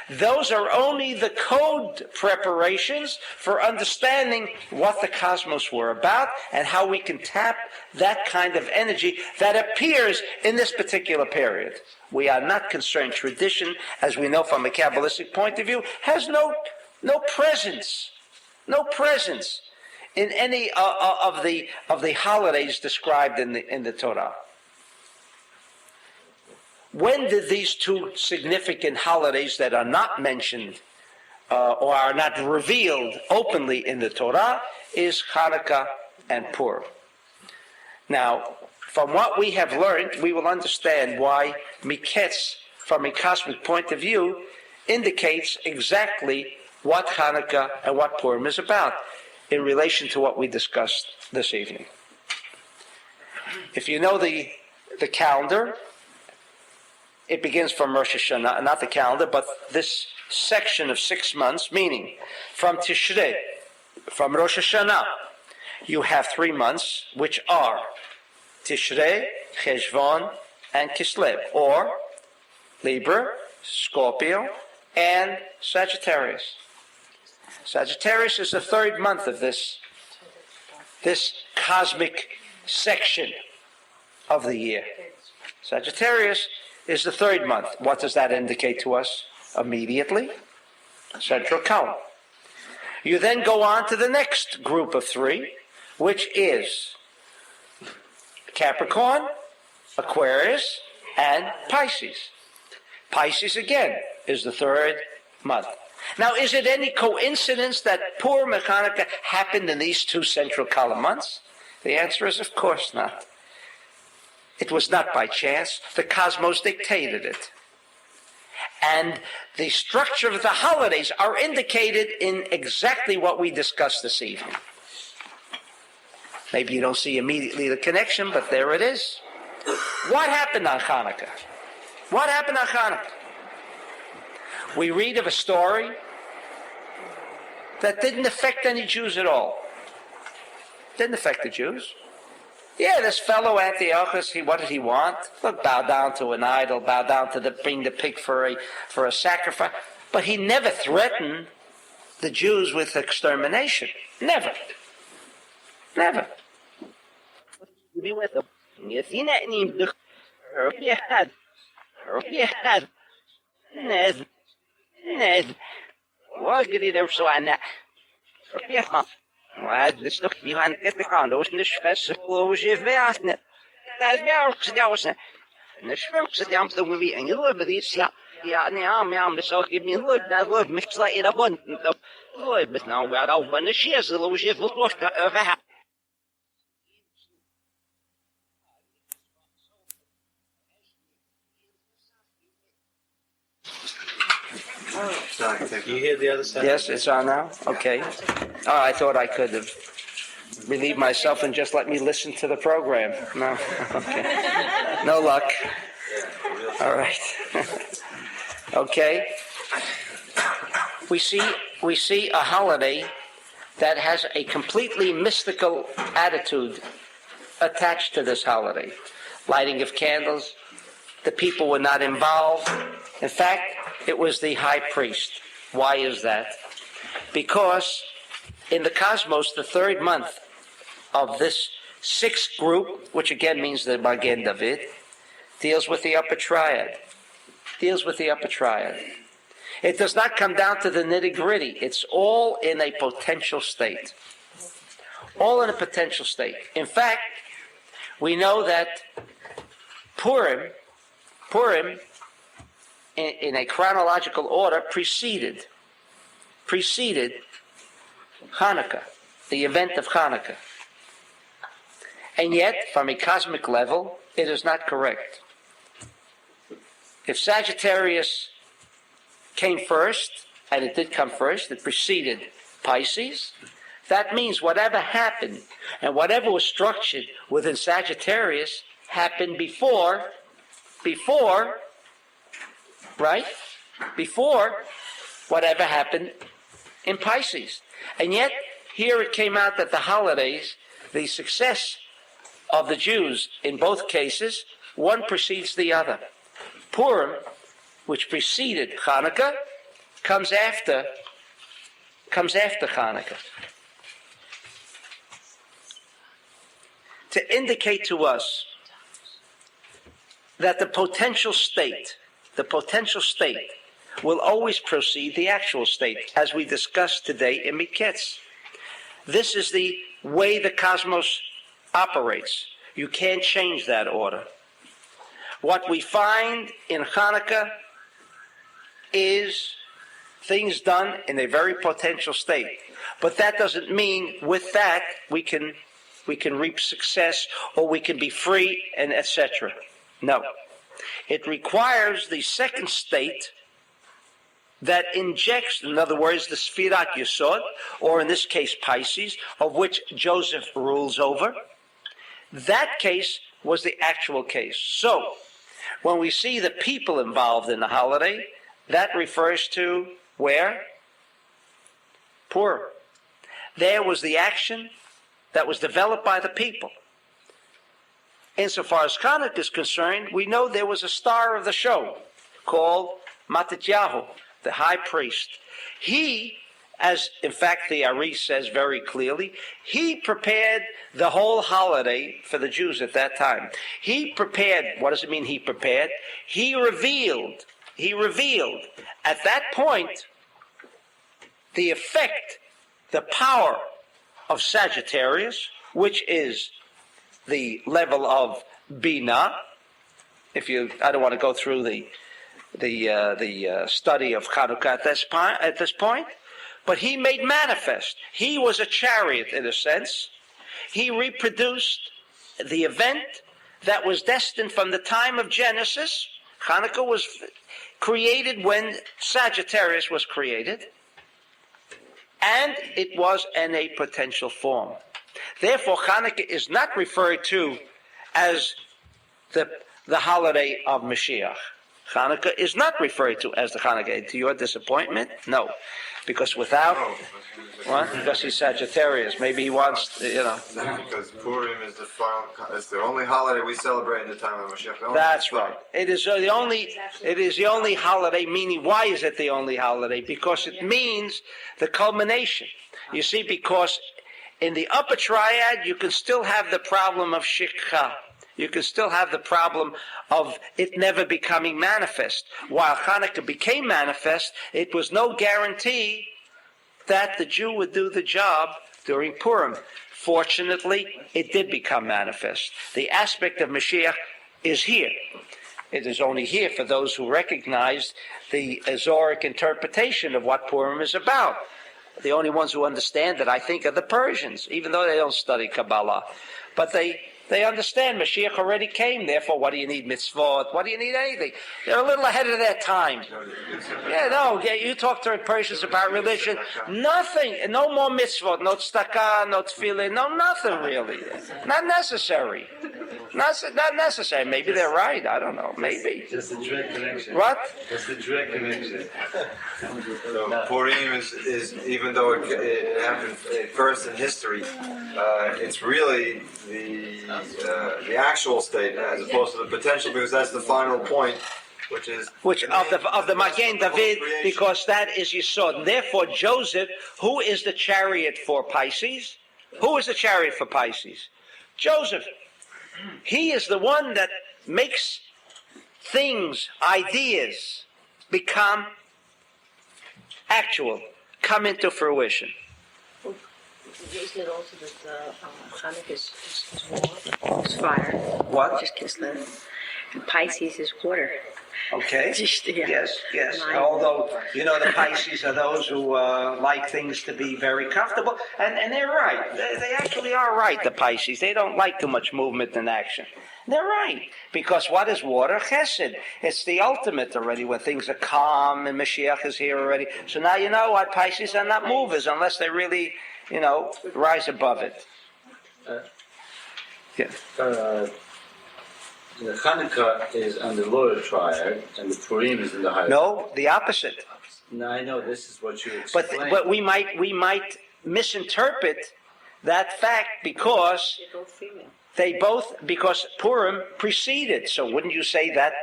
Speaker 1: Those are only the code preparations for understanding what the cosmos were about and how we can tap that kind of energy that appears in this particular period. We are not concerned. Tradition, as we know from a Kabbalistic point of view, has no presence in any of the holidays described in the Torah. When did these two significant holidays that are not mentioned or are not revealed openly in the Torah is Hanukkah and Purim? Now, from what we have learned, we will understand why Miketz, from a cosmic point of view, indicates exactly what Hanukkah and what Purim is about in relation to what we discussed this evening. If you know the calendar, it begins from Rosh Hashanah, not the calendar, but this section of 6 months, meaning from Tishrei, from Rosh Hashanah, you have 3 months, which are Tishrei, Cheshvan, and Kislev, or Libra, Scorpio, and Sagittarius. Sagittarius is the 3rd month of this cosmic section of the year. Sagittarius is the 3rd month. What does that indicate to us? Immediately, central column. You then go on to the next group of 3, which is Capricorn, Aquarius, and Pisces. Pisces, again, is the 3rd month. Now, is it any coincidence that Purim and Hanukkah happened in these 2 central column months? The answer is, of course not. It was not by chance. The cosmos dictated it. And the structure of the holidays are indicated in exactly what we discussed this evening. Maybe you don't see immediately the connection, but there it is. What happened on Hanukkah? What happened on Hanukkah? We read of a story that didn't affect any Jews at all. Didn't affect the Jews. Yeah, this fellow Antiochus, what did he want? Look, bow down to an idol, bow down to bring the pig for a sacrifice. But he never threatened the Jews with extermination. Never. Never. Be with them. You see that name? What did he do so on that? Wat is toch niet aan het gaan, dat is een schwestloze verhaal. Dat is wel gedaan. Een schwestloze die Amsterdam wie een hele bedrijf ja, nee, maar dat zou ik niet leuk, dat wordt met sla in de band. Dat wordt met nou wel al van de schwestloze verhaal.
Speaker 2: You hear the other side?
Speaker 1: Yes, it's on now? Okay. Oh, I thought I could have relieved myself and just let me listen to the program. No, okay. No luck. All right. Okay. We see a holiday that has a completely mystical attitude attached to this holiday. Lighting of candles. The people were not involved. In fact, it was the high priest. Why is that? Because in the cosmos, the 3rd month of this 6th group, which again means the Magen David, deals with the upper triad. It does not come down to the nitty-gritty. It's all in a potential state. All in a potential state. In fact, we know that Purim, in a chronological order, preceded Chanukah, the event of Chanukah. And yet, from a cosmic level, it is not correct. If Sagittarius came first, and it did come first, it preceded Pisces, that means whatever happened and whatever was structured within Sagittarius happened before, right? Before whatever happened in Pisces. And yet, here it came out that the holidays, the success of the Jews in both cases, one precedes the other. Purim, which preceded Chanukah, comes after Chanukah. To indicate to us that the potential state will always precede the actual state, as we discussed today in Miketz. This is the way the cosmos operates. You can't change that order. What we find in Chanukah is things done in a very potential state. But that doesn't mean with that we can reap success or we can be free and etc. No. It requires the second state that injects, in other words, the Sfirat Yesod, or in this case Pisces, of which Joseph rules over. That case was the actual case. So, when we see the people involved in the holiday, that refers to where? Purim. There was the action that was developed by the people. Insofar as Chanukah is concerned, we know there was a star of the show called Matityahu, the high priest. He, as in fact the Ari says very clearly, he prepared the whole holiday for the Jews at that time. He prepared, what does it mean he prepared? He revealed at that point the effect, the power of Sagittarius, which is the level of Bina. I don't want to go through the study of Chanukah at this point, but he made manifest. He was a chariot in a sense. He reproduced the event that was destined from the time of Genesis. Chanukah was created when Sagittarius was created, and it was in a potential form. Therefore, Chanukah is not referred to as the holiday of Mashiach. Chanukah is not referred to as the Chanukah. To your disappointment? No. Because what? Because he's Sagittarius. Maybe he wants,
Speaker 7: Because Purim is it's the only holiday we celebrate in the time of Mashiach.
Speaker 1: That's right. It is the only holiday, meaning why is it the only holiday? Because it means the culmination. You see, because in the upper triad, you can still have the problem of Shikha. You can still have the problem of it never becoming manifest. While Chanukah became manifest, it was no guarantee that the Jew would do the job during Purim. Fortunately, it did become manifest. The aspect of Mashiach is here. It is only here for those who recognize the Zoharic interpretation of what Purim is about. The only ones who understand it, I think, are the Persians, even though they don't study Kabbalah. But they understand Mashiach already came, therefore what do you need mitzvot? What do you need anything? They're a little ahead of their time. You talk to Persians about religion, nothing, no more mitzvot, no tzedakah, no tefillin, no nothing really. Not necessary. Not necessary. Maybe they're right, I don't know, maybe.
Speaker 7: Just the direct connection.
Speaker 1: What?
Speaker 7: Just the direct connection. So Purim is even though it happened first in history, it's really the actual state as opposed to the potential, because that's the final point, which of
Speaker 1: the Magen David, because that is Yesod. Therefore, Joseph, who is the chariot for Pisces? Who is the chariot for Pisces? Joseph. He is the one that makes things, ideas, become actual, come into fruition.
Speaker 6: Isn't it also that Chanukah is warm? It's fire.
Speaker 1: What?
Speaker 6: Just Kislev. And Pisces is water.
Speaker 1: Okay.
Speaker 6: Yeah.
Speaker 1: Yes.
Speaker 6: Mine.
Speaker 1: Although, the Pisces are those who like things to be very comfortable. And they're right. They actually are right, the Pisces. They don't like too much movement and action. They're right. Because what is water? Chesed. It's the ultimate already when things are calm and Mashiach is here already. So now you know why Pisces are not movers unless they really, rise above it.
Speaker 2: The Chanukah is on the lower triad, and the Purim is in the higher.
Speaker 1: No, the opposite.
Speaker 2: No, I know this is what you explained.
Speaker 1: But we might misinterpret that fact because
Speaker 6: They're both female.
Speaker 1: because Purim preceded. So wouldn't you say that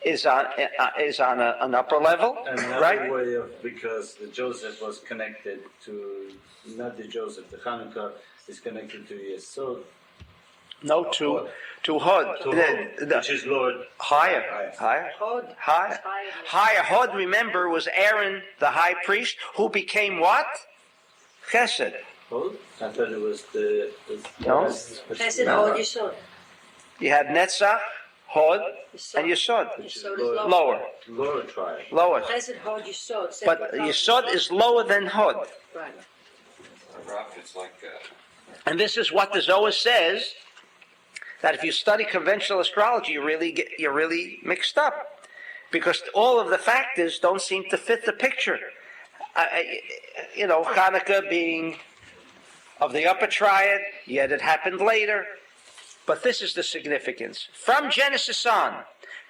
Speaker 1: is on an upper level,
Speaker 2: Another
Speaker 1: right?
Speaker 2: way of, because the Joseph was connected to, not the Joseph, the Chanukah is connected to Yesod.
Speaker 1: No, to Hod,
Speaker 2: Which is Lord.
Speaker 1: higher.
Speaker 6: Hod.
Speaker 1: Higher. Hod, remember, was Aaron, the high priest, who became what? Chesed.
Speaker 2: Hold? I thought it was the
Speaker 1: No.
Speaker 6: Chesed, Hod, Yesod.
Speaker 1: You had Netzach, Hod, and Yesod.
Speaker 6: Yesod is
Speaker 1: Lower.
Speaker 2: lower triad.
Speaker 1: Lower.
Speaker 6: Chesed, Hod, Yesod.
Speaker 1: But Yesod is lower than Hod.
Speaker 6: Right.
Speaker 4: It's like
Speaker 1: And this is what the Zohar says, that if you study conventional astrology, you're really mixed up. Because all of the factors don't seem to fit the picture. Chanukah being of the upper triad, yet it happened later. But this is the significance. From Genesis on,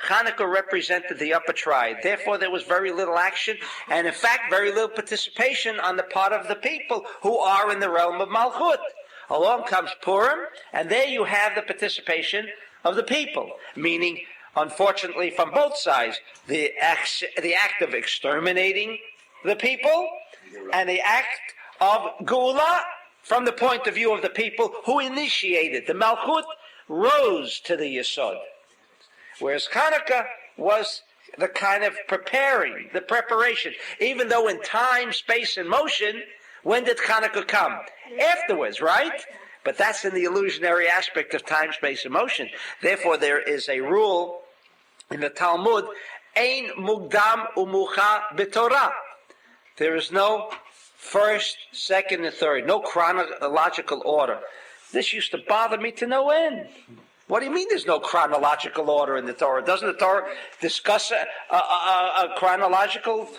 Speaker 1: Chanukah represented the upper triad. Therefore, there was very little action, and in fact, very little participation on the part of the people who are in the realm of Malchut. Along comes Purim, and there you have the participation of the people, meaning, unfortunately, from both sides, the act of exterminating the people, and the act of Geula from the point of view of the people who initiated. The Malchut rose to the Yesod, whereas Chanukah was the kind of the preparation. Even though in time, space, and motion, when did Chanukah come? Afterwards, right? But that's in the illusionary aspect of time, space, and motion. Therefore, there is a rule in the Talmud, Ein mugdam umucha b'Torah. There is no first, second, and third, no chronological order. This used to bother me to no end. What do you mean there's no chronological order in the Torah? Doesn't the Torah discuss a chronological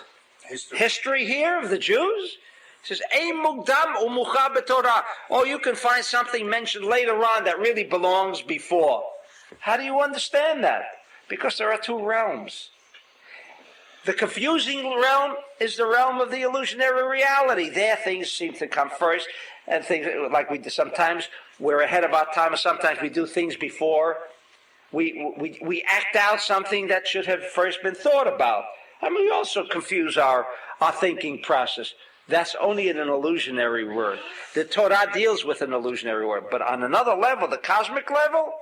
Speaker 1: history here of the Jews? It says, Ein mugdam umucha b'Torah. Oh, you can find something mentioned later on that really belongs before. How do you understand that? Because there are two realms. The confusing realm is the realm of the illusionary reality. There things seem to come first, and things like we do sometimes, we're ahead of our time, or sometimes we do things before. We act out something that should have first been thought about. I mean, we also confuse our thinking process. That's only in an illusionary word. The Torah deals with an illusionary word. But on another level, the cosmic level,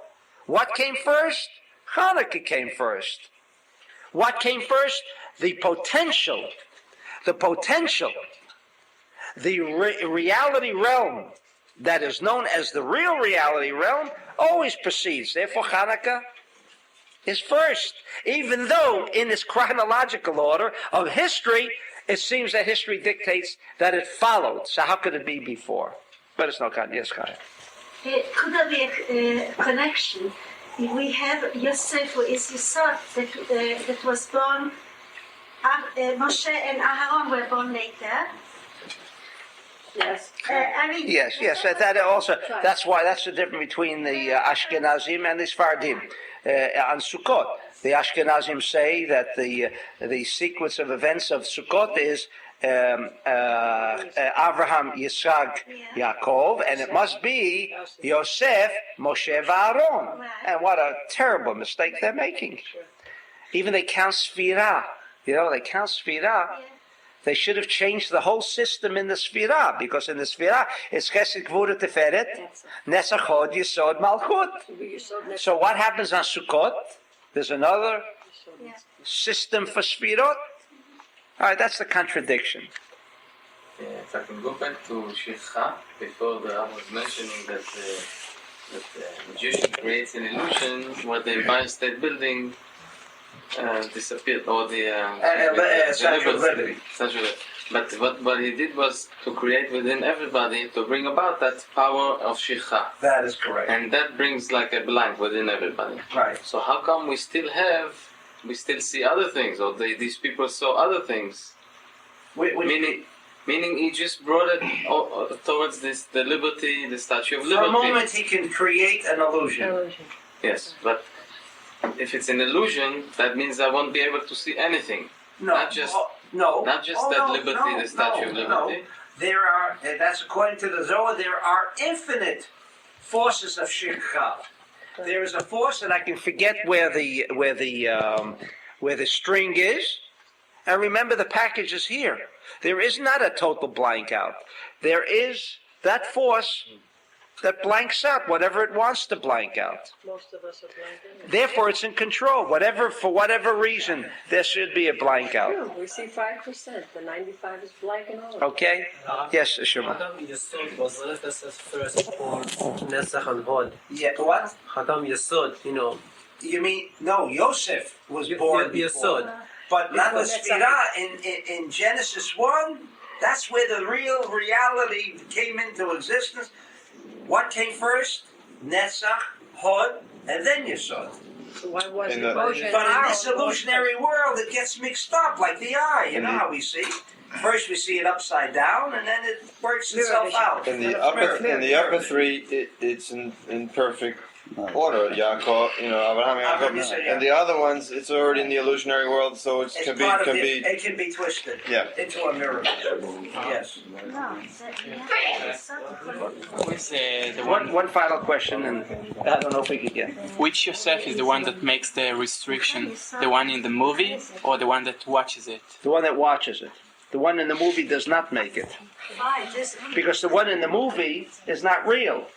Speaker 1: what came first? Chanukah came first. What came first? The potential. The reality realm that is known as the real reality realm always precedes. Therefore, Chanukah is first. Even though in this chronological order of history, it seems that history dictates that it followed. So how could it be before? But it's not God. Yes, Chaya.
Speaker 8: Could there be a connection? We have Yosef, who is Yesod, that was born. Moshe and Aharon were born later.
Speaker 6: Yes.
Speaker 1: Yes. That also. That's why. That's the difference between the Ashkenazim and the Sfardim on Sukkot. The Ashkenazim say that the sequence of events of Sukkot is Abraham, Yitzchak, Yaakov, and it must be Yosef, Moshe, Aaron. And what a terrible mistake they're making. Even they count Sfirah. They count Sfirah. They should have changed the whole system in the Sfirah, because in the Sfirah it's Chesed, Gvura, Tiferet, Netzach, Hod, Yesod, Malchut. So what happens on Sukkot? There's another system for Sfirot. All right, that's the contradiction.
Speaker 9: If I can go back to Shikha, before the Rav was mentioning that the magician creates an illusion where the Empire State Building disappeared, or the
Speaker 1: Statue of Liberty.
Speaker 9: But what he did was to create within everybody, to bring about that power of Shikha.
Speaker 1: That is correct.
Speaker 9: And that brings like a blank within everybody.
Speaker 1: Right.
Speaker 9: So how come we still see other things, or these people saw other things? Meaning he just brought it towards the liberty, the Statue of Liberty.
Speaker 1: For a moment he can create an illusion.
Speaker 9: Yes, but if it's an illusion, that means I won't be able to see anything.
Speaker 1: No.
Speaker 9: Not just liberty, the Statue of Liberty.
Speaker 1: No. There are, that's according to the Zohar, there are infinite forces of Shikha. There is a force, and I can forget where the string is. And remember, the package is here. There is not a total blank out. There is that force that blanks out whatever it wants to blank out.
Speaker 6: Most of us are blanking.
Speaker 1: Therefore, it's in control. For whatever reason, there should be a blank out.
Speaker 6: True, we see 5%. The 95 is blank and all.
Speaker 1: Okay? Yes, Shema.
Speaker 10: Hadam Yesod was Nefes's first born, Nesach and Hod.
Speaker 1: Yeah, what?
Speaker 10: Hadam Yesod,
Speaker 1: You mean, no, Yosef was born before.
Speaker 10: Yesod.
Speaker 1: But not the Sphira in Genesis 1, that's where the real reality came into existence. What came first? Netzach, Hod, and then Yesod.
Speaker 6: So why wasn't
Speaker 1: But in this illusionary world, it gets mixed up like the eye. You know how we see? First we see it upside down, and then it works itself out.
Speaker 7: In the upper three, it's in perfect order. Yaakov, Abraham, Yaakov, and the other ones, it's already in the illusionary world, so it can be
Speaker 1: twisted into a miracle. Yes. One final question, and I don't know if we could get.
Speaker 11: Which Yosef is the one that makes the restriction? The one in the movie or the one that watches it?
Speaker 1: The one that watches it. The one in the movie does not make it. Because the one in the movie is not real.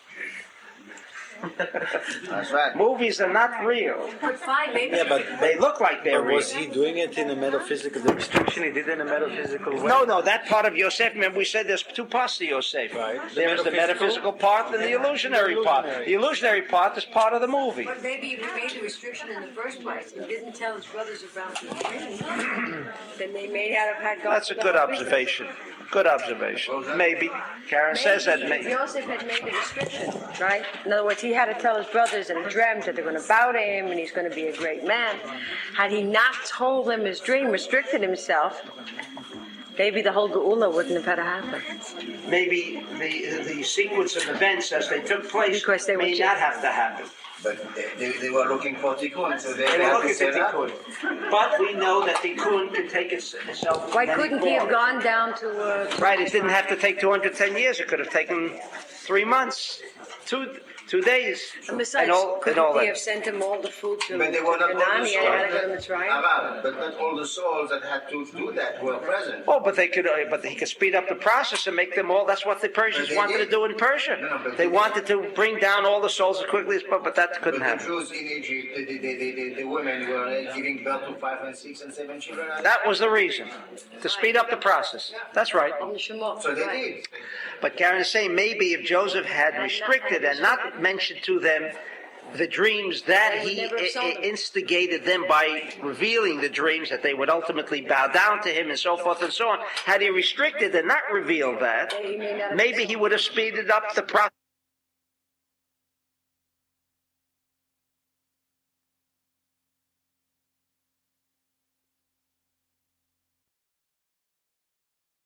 Speaker 5: That's right.
Speaker 1: Movies are not real.
Speaker 2: Yeah, but
Speaker 1: they look like they're real.
Speaker 2: Was he doing it in a metaphysical, the restriction he did in a metaphysical way?
Speaker 1: No, that part of Yosef, remember we said there's two parts to Yosef.
Speaker 2: Right.
Speaker 1: There's the metaphysical part and the illusionary part. The illusionary part is part of the movie.
Speaker 6: But maybe if he made the restriction in the first place and didn't tell his brothers about the dream, then they may not have had God.
Speaker 1: That's a good observation. Good observation. Maybe. Karen says that maybe.
Speaker 6: Joseph had made the restriction, right? In other words, he had to tell his brothers in a dream that they're going to bow to him and he's going to be a great man. Had he not told them his dream, restricted himself, maybe the whole Geula wouldn't have had to happen.
Speaker 1: Maybe the sequence of events as they took place
Speaker 6: because they
Speaker 1: may not have to happen.
Speaker 5: But they were looking for tikkun, so they
Speaker 1: were
Speaker 5: had
Speaker 1: looking
Speaker 5: to say
Speaker 1: for tikkun. But we know that tikkun can take itself.
Speaker 6: Why couldn't he have gone down to?
Speaker 1: Right, it didn't have to take 210 years. It could have taken 3 months, 2 days,
Speaker 6: and besides, couldn't he have sent him all the food to
Speaker 5: But they were not all the
Speaker 6: souls.
Speaker 5: But not all the souls that had to do that were present.
Speaker 1: Oh, but they could. But he could speed up the process and make them all. That's what the Persians wanted to do in Persia. They wanted to bring down all the souls as quickly as possible, but that couldn't happen.
Speaker 5: The Jews in Egypt, the women were giving birth to 5 and 6 and 7 children.
Speaker 1: That was the reason, to speed up the process. That's right.
Speaker 5: So they did.
Speaker 1: But Karen is saying maybe if Joseph had restricted and not mentioned to them the dreams that he instigated them by revealing the dreams that they would ultimately bow down to him and so forth and so on. Had he restricted and not revealed that, maybe he would have speeded up the process.